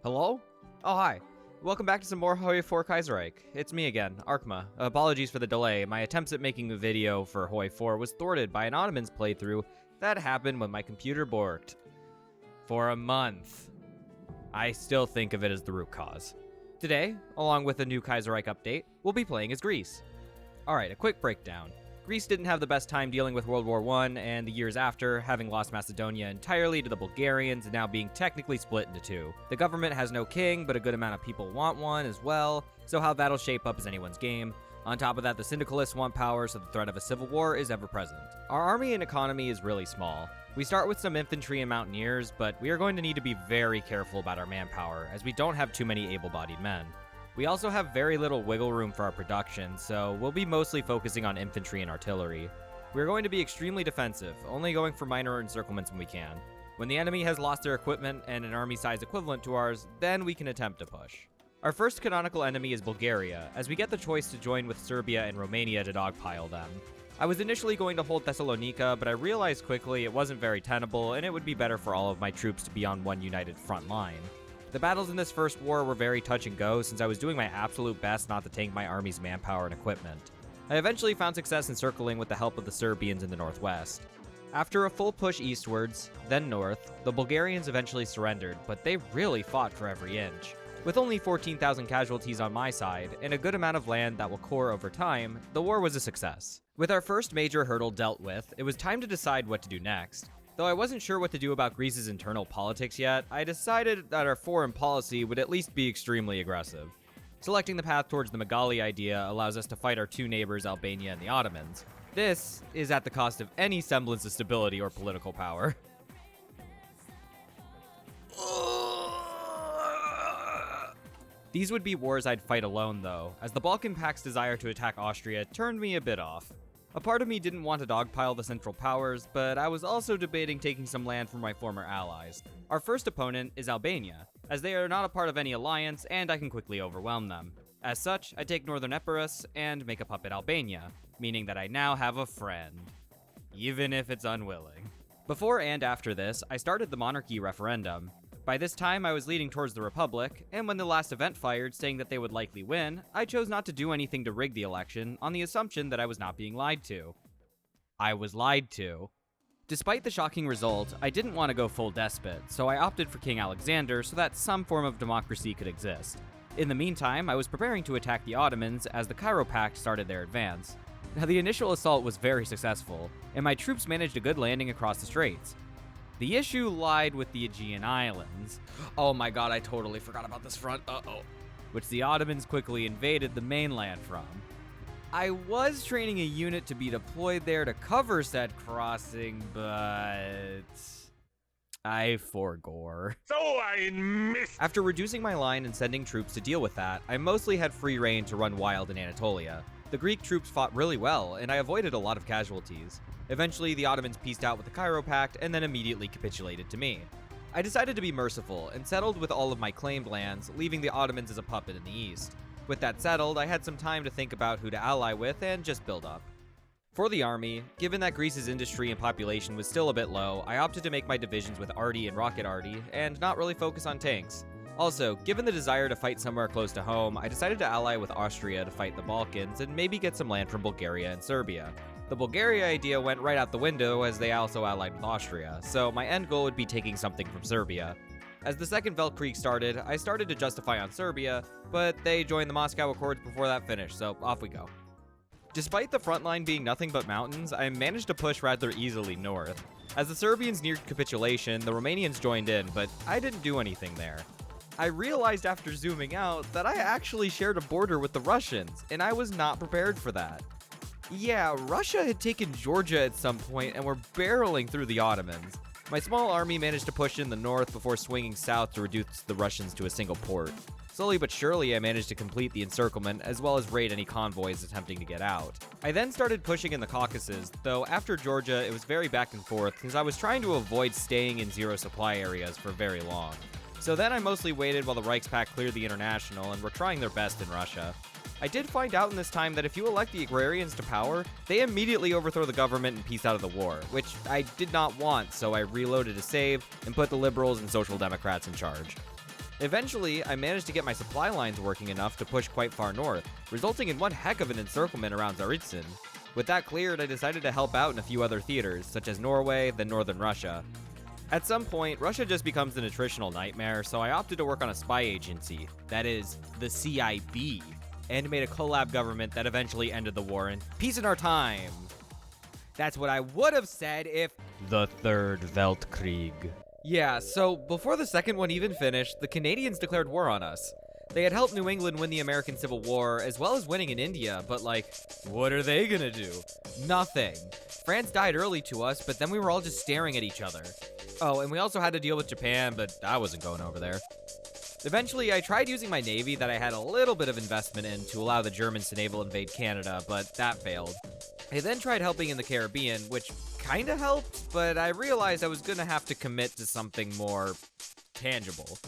Hello? Oh, hi. Welcome back to some more HOI4 Kaiserreich. It's me again, Arkma. Apologies for the delay. My attempts at making a video for HOI4 was thwarted by an Ottoman's playthrough that happened when my computer borked. For a month. I still think of it as the root cause. Today, along with a new Kaiserreich update, we'll be playing as Greece. Alright, a quick breakdown. Greece didn't have the best time dealing with World War I, and the years after, having lost Macedonia entirely to the Bulgarians and now being technically split into two. The government has no king, but a good amount of people want one as well, so how that'll shape up is anyone's game. On top of that, the syndicalists want power, so the threat of a civil war is ever present. Our army and economy is really small. We start with some infantry and mountaineers, but we are going to need to be very careful about our manpower, as we don't have too many able-bodied men. We also have very little wiggle room for our production, so we'll be mostly focusing on infantry and artillery. We're going to be extremely defensive, only going for minor encirclements when we can. When the enemy has lost their equipment and an army size equivalent to ours, then we can attempt to push. Our first canonical enemy is Bulgaria, as we get the choice to join with Serbia and Romania to dogpile them. I was initially going to hold Thessalonica, but I realized quickly it wasn't very tenable and it would be better for all of my troops to be on one united front line. The battles in this first war were very touch and go since I was doing my absolute best not to tank my army's manpower and equipment. I eventually found success encircling with the help of the Serbians in the northwest. After a full push eastwards, then north, the Bulgarians eventually surrendered, but they really fought for every inch. With only 14,000 casualties on my side, and a good amount of land that will core over time, the war was a success. With our first major hurdle dealt with, it was time to decide what to do next. Though I wasn't sure what to do about Greece's internal politics yet, I decided that our foreign policy would at least be extremely aggressive. Selecting the path towards the Megali idea allows us to fight our two neighbors, Albania and the Ottomans. This is at the cost of any semblance of stability or political power. These would be wars I'd fight alone though, as the Balkan Pact's desire to attack Austria turned me a bit off. A part of me didn't want to dogpile the Central Powers, but I was also debating taking some land from my former allies. Our first opponent is Albania, as they are not a part of any alliance and I can quickly overwhelm them. As such, I take Northern Epirus and make a puppet Albania, meaning that I now have a friend. Even if it's unwilling. Before and after this, I started the monarchy referendum. By this time, I was leading towards the Republic, and when the last event fired saying that they would likely win, I chose not to do anything to rig the election on the assumption that I was not being lied to. I was lied to. Despite the shocking result, I didn't want to go full despot, so I opted for King Alexander so that some form of democracy could exist. In the meantime, I was preparing to attack the Ottomans as the Cairo Pact started their advance. Now, the initial assault was very successful, and my troops managed a good landing across the straits. The issue lied with the Aegean Islands. Oh my god, I totally forgot about this front. Which the Ottomans quickly invaded the mainland from. I was training a unit to be deployed there to cover said crossing, but I forgore. So I missed. After reducing my line and sending troops to deal with that, I mostly had free reign to run wild in Anatolia. The Greek troops fought really well, and I avoided a lot of casualties. Eventually, the Ottomans peaced out with the Cairo Pact and then immediately capitulated to me. I decided to be merciful and settled with all of my claimed lands, leaving the Ottomans as a puppet in the east. With that settled, I had some time to think about who to ally with and just build up. For the army, given that Greece's industry and population was still a bit low, I opted to make my divisions with Arty and Rocket Arty and not really focus on tanks. Also, given the desire to fight somewhere close to home, I decided to ally with Austria to fight the Balkans and maybe get some land from Bulgaria and Serbia. The Bulgaria idea went right out the window as they also allied with Austria, so my end goal would be taking something from Serbia. As the Second Weltkrieg started, I started to justify on Serbia, but they joined the Moscow Accords before that finished, so off we go. Despite the front line being nothing but mountains, I managed to push rather easily north. As the Serbians neared capitulation, the Romanians joined in, but I didn't do anything there. I realized after zooming out that I actually shared a border with the Russians, and I was not prepared for that. Yeah, Russia had taken Georgia at some point and were barreling through the Ottomans. My small army managed to push in the north before swinging south to reduce the Russians to a single port. Slowly but surely, I managed to complete the encirclement as well as raid any convoys attempting to get out. I then started pushing in the Caucasus, though after Georgia it was very back and forth because I was trying to avoid staying in zero supply areas for very long. So then I mostly waited while the Reichspakt cleared the international and were trying their best in Russia. I did find out in this time that if you elect the agrarians to power, they immediately overthrow the government and peace out of the war, which I did not want, so I reloaded to save and put the liberals and social democrats in charge. Eventually, I managed to get my supply lines working enough to push quite far north, resulting in one heck of an encirclement around Tsaritsyn. With that cleared, I decided to help out in a few other theaters, such as Norway, then northern Russia. At some point, Russia just becomes an attritional nightmare, so I opted to work on a spy agency, that is, the CIB, and made a collab government that eventually ended the war in peace in our time. That's what I would have said if the Third Weltkrieg. Yeah, so before the second one even finished, the Canadians declared war on us. They had helped New England win the American Civil War, as well as winning in India, but what are they gonna do? Nothing. France died early to us, but then we were all just staring at each other. Oh, and we also had to deal with Japan, but I wasn't going over there. Eventually, I tried using my navy that I had a little bit of investment in to allow the Germans to naval invade Canada, but that failed. I then tried helping in the Caribbean, which kinda helped, but I realized I was gonna have to commit to something more tangible.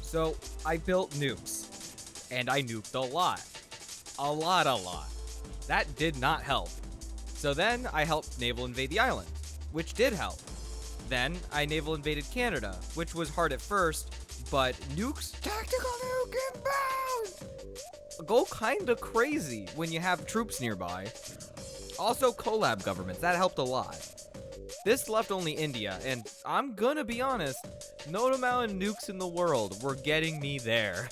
So I built nukes, and I nuked a lot. A lot. That did not help. So then I helped naval invade the island, which did help. Then I naval invaded Canada, which was hard at first, but nukes, tactical nuke inbound, go kinda crazy when you have troops nearby. Also collab governments, that helped a lot. This left only India, and I'm gonna be honest, no amount of nukes in the world were getting me there.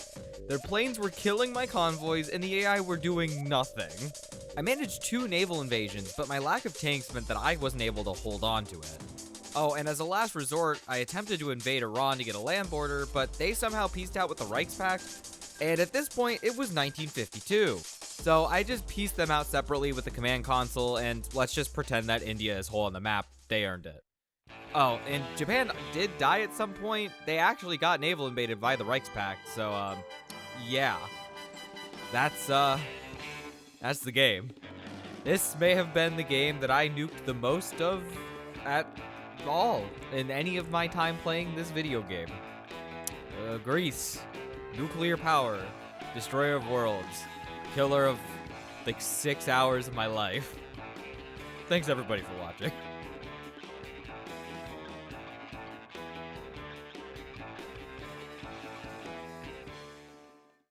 Their planes were killing my convoys, and the AI were doing nothing. I managed 2 naval invasions, but my lack of tanks meant that I wasn't able to hold on to it. Oh, and as a last resort, I attempted to invade Iran to get a land border, but they somehow pieced out with the Reichspakt, and at this point, it was 1952. So I just pieced them out separately with the command console, and let's just pretend that India is whole on the map. They earned it. Oh, and Japan did die at some point. They actually got naval invaded by the Reichspakt, so, yeah. That's the game. This may have been the game that I nuked the most of at all in any of my time playing this video game. Greece. Nuclear power. Destroyer of worlds. Killer of 6 hours of my life. Thanks everybody for watching.